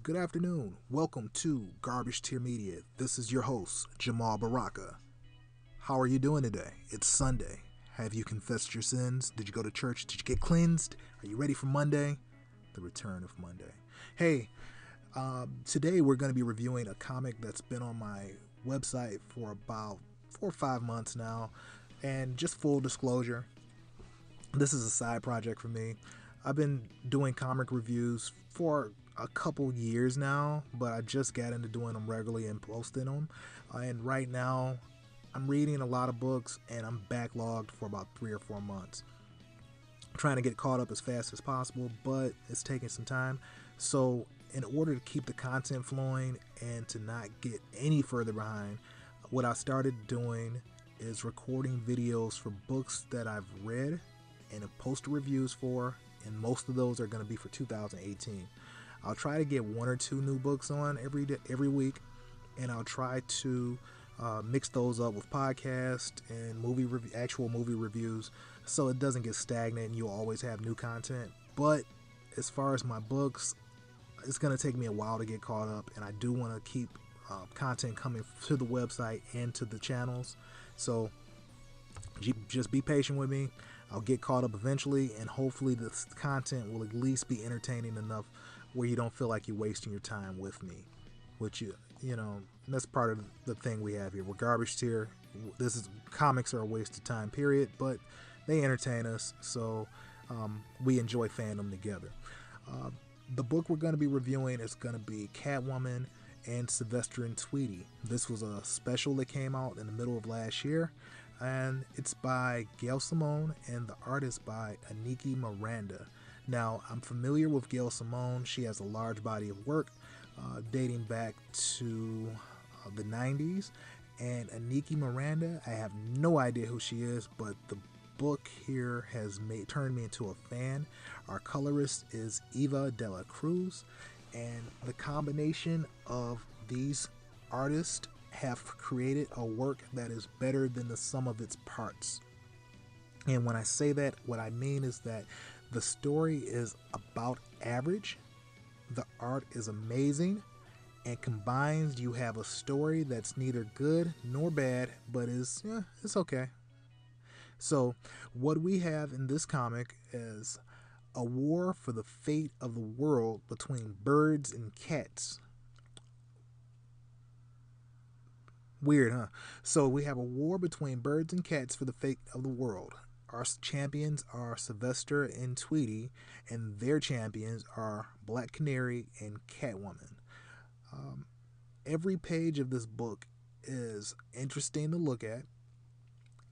Good afternoon. Welcome to Garbage Tier Media. This is your host, Jamal Baraka. How are you doing today? It's Sunday. Have you confessed your sins? Did you go to church? Did you get cleansed? Are you ready for Monday? The return of Monday. Hey, today we're going to be reviewing a comic that's been on my website for about 4 or 5 months now. And just full disclosure, this is a side project for me. I've been doing comic reviews for a couple years now, but I just got into doing them regularly and posting them. And right now, I'm reading a lot of books and I'm backlogged for about 3 or 4 months. I'm trying to get caught up as fast as possible, but it's taking some time. So in order to keep the content flowing and to not get any further behind, what I started doing is recording videos for books that I've read and have posted reviews for, and most of those are going to be for 2018. I'll try to get 1 or 2 new books on every week, and I'll try to mix those up with podcasts and actual movie reviews, so it doesn't get stagnant and you'll always have new content. But as far as my books, it's going to take me a while to get caught up, and I do want to keep content coming to the website and to the channels. So just be patient with me. I'll get caught up eventually, and hopefully this content will at least be entertaining enough where you don't feel like you're wasting your time with me. Which, you know, that's part of the thing we have here. We're Garbage Tier. Comics are a waste of time, period, but they entertain us, so we enjoy fandom together. The book we're going to be reviewing is going to be Catwoman and Sylvester and Tweety. This was a special that came out in the middle of last year, and it's by Gail Simone, and the art is by Inaki Miranda. Now, I'm familiar with Gail Simone. She has a large body of work dating back to the 90s, and Inaki Miranda, I have no idea who she is, but the book here has turned me into a fan. Our colorist is Eva de la Cruz, and the combination of these artists have created a work that is better than the sum of its parts. And when I say that, what I mean is that the story is about average, the art is amazing, and combined you have a story that's neither good nor bad, but it's okay. So what we have in this comic is a war for the fate of the world between birds and cats. Weird, huh? So we have a war between birds and cats for the fate of the world. Our champions are Sylvester and Tweety, and their champions are Black Canary and Catwoman. Every page of this book is interesting to look at.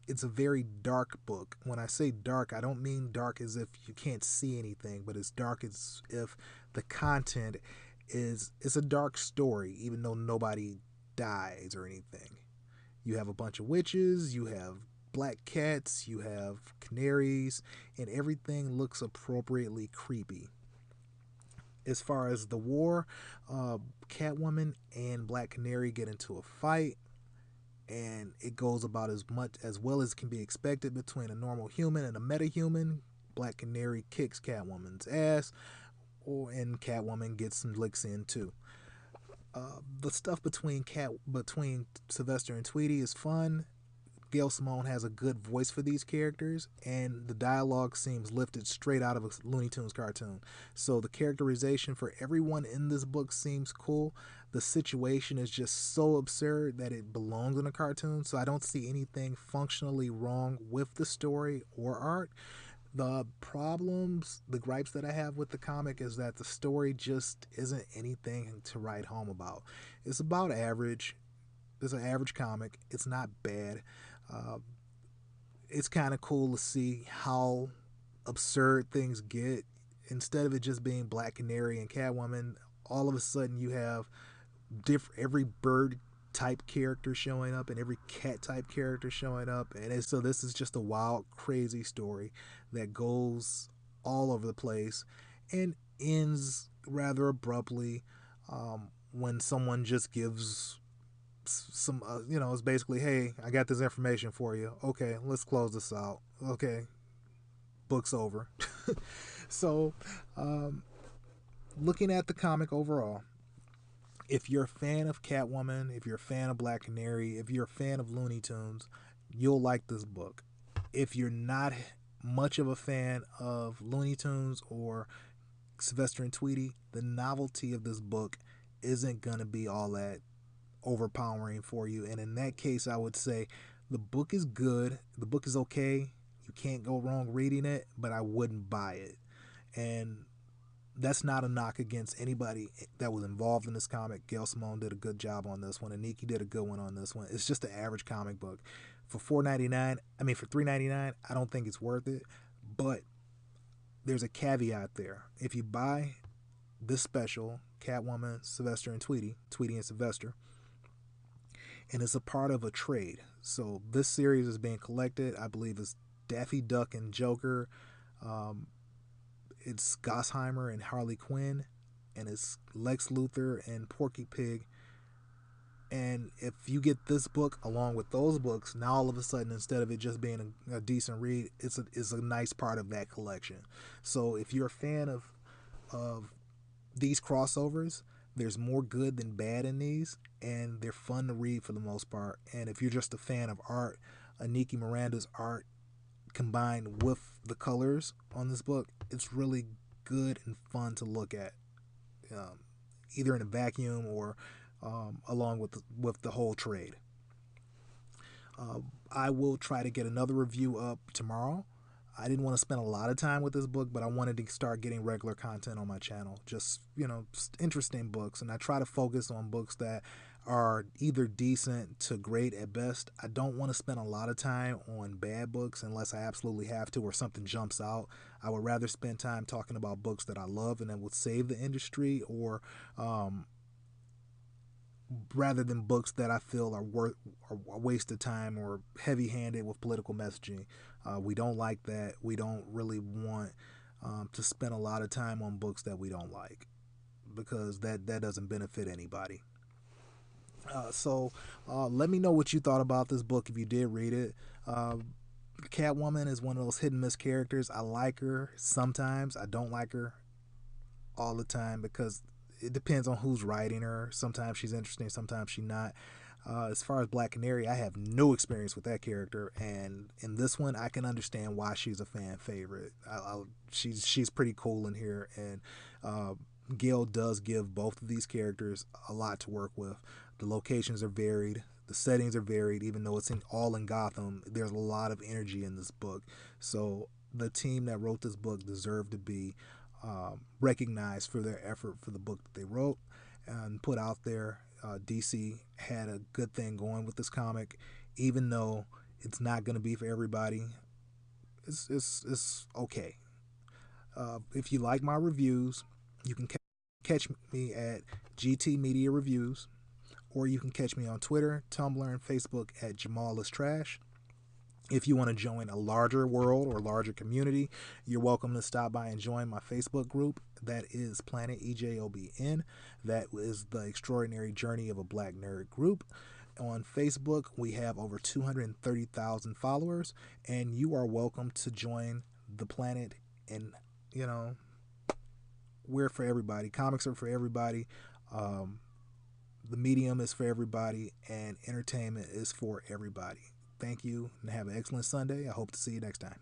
It's a very dark book. When I say dark, I don't mean dark as if you can't see anything, but it's dark as if the content it's a dark story, even though nobody dies or anything. You have a bunch of witches, you have black cats, you have canaries, and everything looks appropriately creepy. As far as the war, Catwoman and Black Canary get into a fight, and it goes about as well as can be expected between a normal human and a metahuman. Black Canary kicks Catwoman's ass, and Catwoman gets some licks in too. The stuff between Sylvester and Tweety is fun. Gail Simone has a good voice for these characters, and the dialogue seems lifted straight out of a Looney Tunes cartoon. So the characterization for everyone in this book seems cool. The situation is just so absurd that it belongs in a cartoon, so I don't see anything functionally wrong with the story or art. The gripes that I have with the comic is that the story just isn't anything to write home about. It's about average. It's an average comic. It's not bad. It's kind of cool to see how absurd things get. Instead of it just being Black Canary and Catwoman, all of a sudden you have every bird type character showing up and every cat type character showing up, and so this is just a wild, crazy story that goes all over the place and ends rather abruptly when someone just gives some it's basically, hey, I got this information for you, okay, let's close this out, okay, book's over. So looking at the comic overall, if you're a fan of Catwoman, if you're a fan of Black Canary, if you're a fan of Looney Tunes, you'll like this book. If you're not much of a fan of Looney Tunes or Sylvester and Tweety, the novelty of this book isn't going to be all that overpowering for you. And in that case, I would say the book is good. The book is okay. You can't go wrong reading it, but I wouldn't buy it. And that's not a knock against anybody that was involved in this comic. Gail Simone did a good job on this one. Inaki did a good one on this one. It's just an average comic book. For $3.99, I don't think it's worth it. But there's a caveat there. If you buy this special, Catwoman, Sylvester and Tweety and Sylvester, and it's a part of a trade. So this series is being collected. I believe it's Daffy Duck and Joker. It's Gossheimer and Harley Quinn, and it's Lex Luthor and Porky Pig. And if you get this book along with those books, now all of a sudden, instead of it just being a decent read, it's a nice part of that collection. So if you're a fan of these crossovers, there's more good than bad in these, and they're fun to read for the most part. And if you're just a fan of art, Inaki Miranda's art combined with the colors on this book, it's really good and fun to look at, either in a vacuum or along with the whole trade. I will try to get another review up tomorrow. I didn't want to spend a lot of time with this book, but I wanted to start getting regular content on my channel. Just interesting books, and I try to focus on books that are either decent to great at best. I don't want to spend a lot of time on bad books unless I absolutely have to or something jumps out. I would rather spend time talking about books that I love and that would save the industry, or rather than books that I feel are a waste of time or heavy-handed with political messaging. We don't like that. We don't really want to spend a lot of time on books that we don't like, because that doesn't benefit anybody. So let me know what you thought about this book if you did read it. Catwoman is one of those hit and miss characters. I like her sometimes. I don't like her all the time, because it depends on who's writing her. Sometimes she's interesting, sometimes she's not. As far as Black Canary, I have no experience with that character, and in this one, I can understand why she's a fan favorite. She's pretty cool in here, and Gail does give both of these characters a lot to work with. The locations are varied, the settings are varied. Even though it's all in Gotham, there's a lot of energy in this book. So the team that wrote this book deserved to be recognized for their effort for the book that they wrote and put out there. DC had a good thing going with this comic, even though it's not going to be for everybody. It's okay. If you like my reviews, you can catch me at GT Media Reviews, or you can catch me on Twitter, Tumblr, and Facebook at Jamal is Trash. If you want to join a larger world or larger community, you're welcome to stop by and join my Facebook group. That is Planet EJOBN. That is the Extraordinary Journey of a Black Nerd group. On Facebook, we have over 230,000 followers, and you are welcome to join the planet. And, we're for everybody. Comics are for everybody. The medium is for everybody, and entertainment is for everybody. Thank you, and have an excellent Sunday. I hope to see you next time.